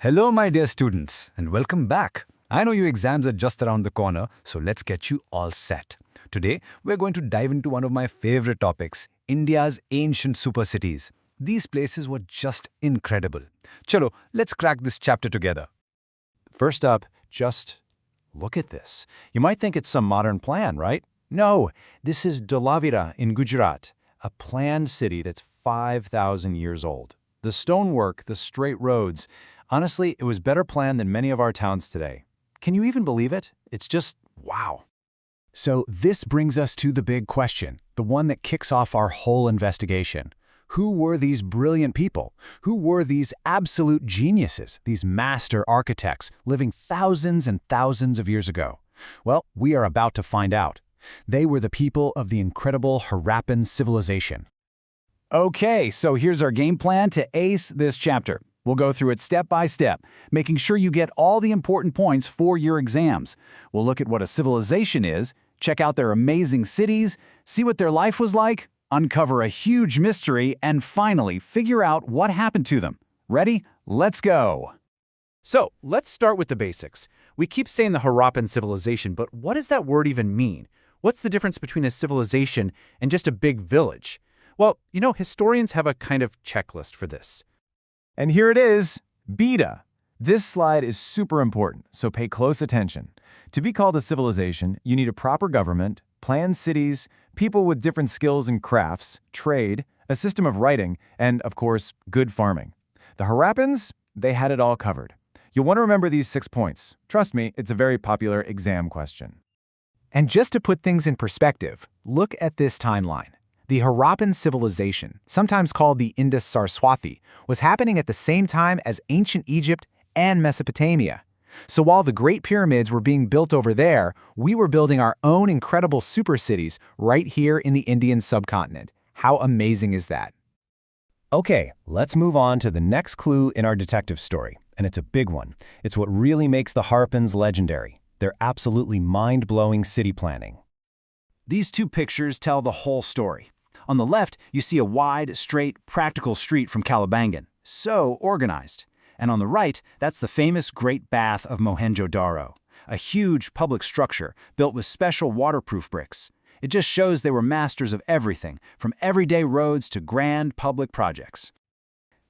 Hello, my dear students, and welcome back. I know your exams are just around the corner, so let's get you all set. Today, we're going to dive into one of my favorite topics, India's ancient super cities. These places were just incredible. Chalo, let's crack this chapter together. First up, just look at this. You might think it's some modern plan, right? No, this is Dholavira in Gujarat, a planned city that's 5,000 years old. The stonework, the straight roads, honestly, it was better planned than many of our towns today. Can you even believe it? It's just wow. So this brings us to the big question, the one that kicks off our whole investigation. Who were these brilliant people? Who were these absolute geniuses, these master architects living thousands and thousands of years ago? Well, we are about to find out. They were the people of the incredible Harappan civilization. Okay, so here's our game plan to ace this chapter. We'll go through it step by step, making sure you get all the important points for your exams. We'll look at what a civilization is, check out their amazing cities, see what their life was like, uncover a huge mystery, and finally figure out what happened to them. Ready? Let's go! So, let's start with the basics. We keep saying the Harappan civilization, but what does that word even mean? What's the difference between a civilization and just a big village? Well, historians have a kind of checklist for this. And here it is, beta. This slide is super important, so pay close attention. To be called a civilization, you need a proper government, planned cities, people with different skills and crafts, trade, a system of writing, and, of course, good farming. The Harappans, they had it all covered. You'll want to remember these 6 points. Trust me, it's a very popular exam question. And just to put things in perspective, look at this timeline. The Harappan civilization, sometimes called the Indus-Saraswati, was happening at the same time as ancient Egypt and Mesopotamia. So while the Great Pyramids were being built over there, we were building our own incredible super cities right here in the Indian subcontinent. How amazing is that? Okay, let's move on to the next clue in our detective story, and it's a big one. It's what really makes the Harappans legendary, their absolutely mind-blowing city planning. These two pictures tell the whole story. On the left, you see a wide, straight, practical street from Kalibangan, so organized. And on the right, that's the famous Great Bath of Mohenjo-Daro, a huge public structure built with special waterproof bricks. It just shows they were masters of everything, from everyday roads to grand public projects.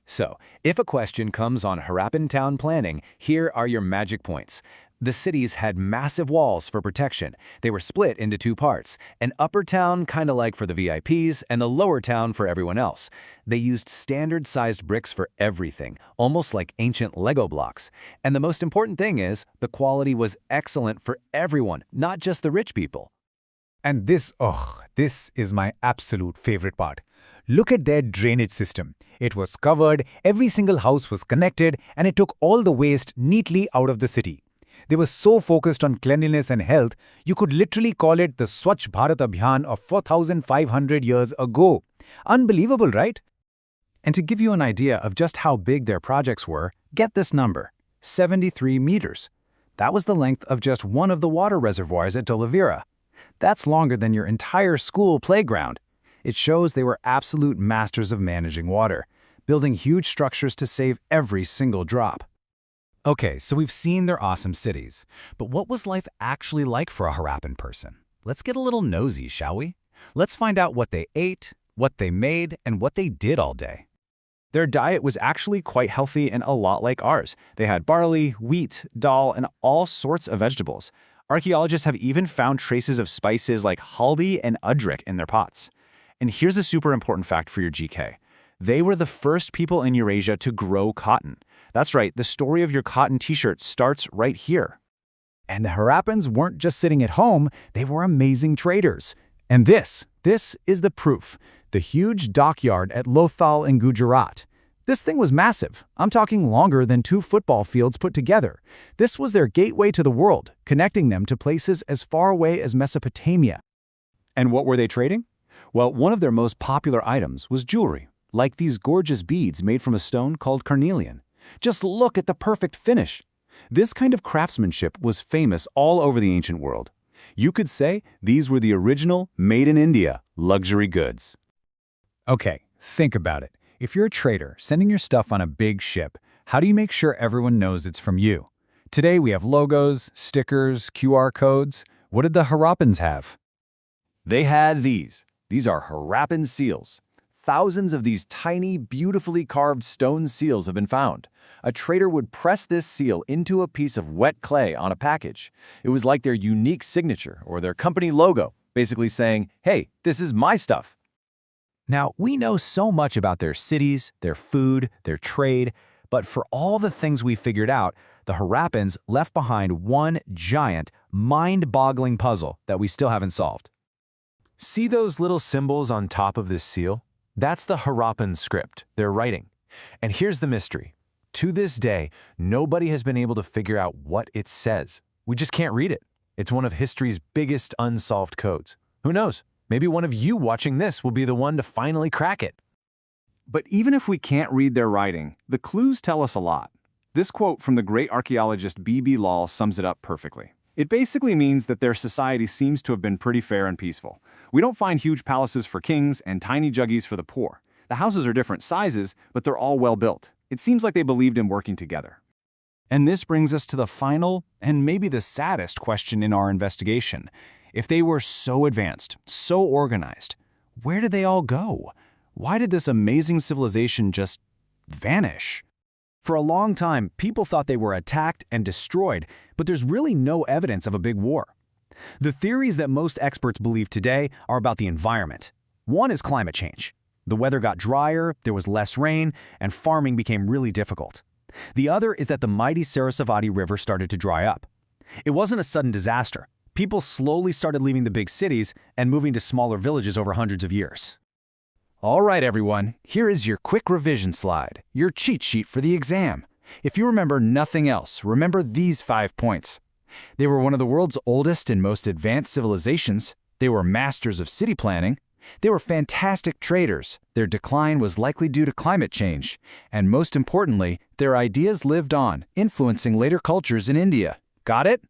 So, if a question comes on Harappan town planning, here are your magic points. The cities had massive walls for protection. They were split into 2 parts, an upper town kind of like for the VIPs and the lower town for everyone else. They used standard-sized bricks for everything, almost like ancient Lego blocks. And the most important thing is, the quality was excellent for everyone, not just the rich people. And this is my absolute favorite part. Look at their drainage system. It was covered, every single house was connected, and it took all the waste neatly out of the city. They were so focused on cleanliness and health, you could literally call it the Swachh Bharat Abhiyan of 4,500 years ago. Unbelievable, right? And to give you an idea of just how big their projects were, get this number, 73 meters. That was the length of just one of the water reservoirs at Dholavira. That's longer than your entire school playground. It shows they were absolute masters of managing water, building huge structures to save every single drop. Okay, so we've seen their awesome cities, but what was life actually like for a Harappan person? Let's get a little nosy, shall we? Let's find out what they ate, what they made, and what they did all day. Their diet was actually quite healthy and a lot like ours. They had barley, wheat, dal, and all sorts of vegetables. Archaeologists have even found traces of spices like haldi and udrak in their pots. And here's a super important fact for your GK. They were the first people in Eurasia to grow cotton. That's right, the story of your cotton t-shirt starts right here. And the Harappans weren't just sitting at home, they were amazing traders. And this is the proof. The huge dockyard at Lothal in Gujarat. This thing was massive. I'm talking longer than 2 football fields put together. This was their gateway to the world, connecting them to places as far away as Mesopotamia. And what were they trading? Well, one of their most popular items was jewelry, like these gorgeous beads made from a stone called carnelian. Just look at the perfect finish. This kind of craftsmanship was famous all over the ancient world. You could say these were the original, made in India, luxury goods. Okay, think about it. If you're a trader sending your stuff on a big ship, How do you make sure everyone knows it's from you? Today we have logos, stickers, QR codes. What did the Harappans have? They had these. These are Harappan Seals. Thousands of these tiny, beautifully carved stone seals have been found. A trader would press this seal into a piece of wet clay on a package. It was like their unique signature or their company logo, basically saying, hey, this is my stuff. Now, we know so much about their cities, their food, their trade, but for all the things we figured out, the Harappans left behind one giant, mind-boggling puzzle that we still haven't solved. See those little symbols on top of this seal? That's the Harappan script, their writing. And here's the mystery. To this day, nobody has been able to figure out what it says. We just can't read it. It's one of history's biggest unsolved codes. Who knows? Maybe one of you watching this will be the one to finally crack it. But even if we can't read their writing, the clues tell us a lot. This quote from the great archaeologist B.B. Lal sums it up perfectly. It basically means that their society seems to have been pretty fair and peaceful. We don't find huge palaces for kings and tiny juggies for the poor. The houses are different sizes, but they're all well built. It seems like they believed in working together. And this brings us to the final, and maybe the saddest question in our investigation. If they were so advanced, so organized, where did they all go? Why did this amazing civilization just vanish? For a long time, people thought they were attacked and destroyed, but there's really no evidence of a big war. The theories that most experts believe today are about the environment. One is climate change. The weather got drier, there was less rain, and farming became really difficult. The other is that the mighty Sarasvati River started to dry up. It wasn't a sudden disaster. People slowly started leaving the big cities and moving to smaller villages over hundreds of years. All right, everyone, here is your quick revision slide, your cheat sheet for the exam. If you remember nothing else, remember these 5 points. They were one of the world's oldest and most advanced civilizations. They were masters of city planning. They were fantastic traders. Their decline was likely due to climate change. And most importantly, their ideas lived on, influencing later cultures in India. Got it?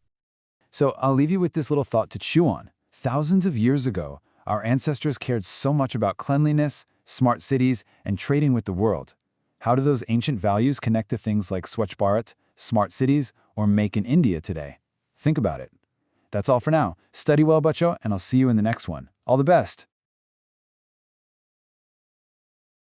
So I'll leave you with this little thought to chew on. Thousands of years ago, our ancestors cared so much about cleanliness, smart cities, and trading with the world. How do those ancient values connect to things like Swachh Bharat, smart cities, or Make in India today? Think about it. That's all for now. Study well, bacho, and I'll see you in the next one. All the best.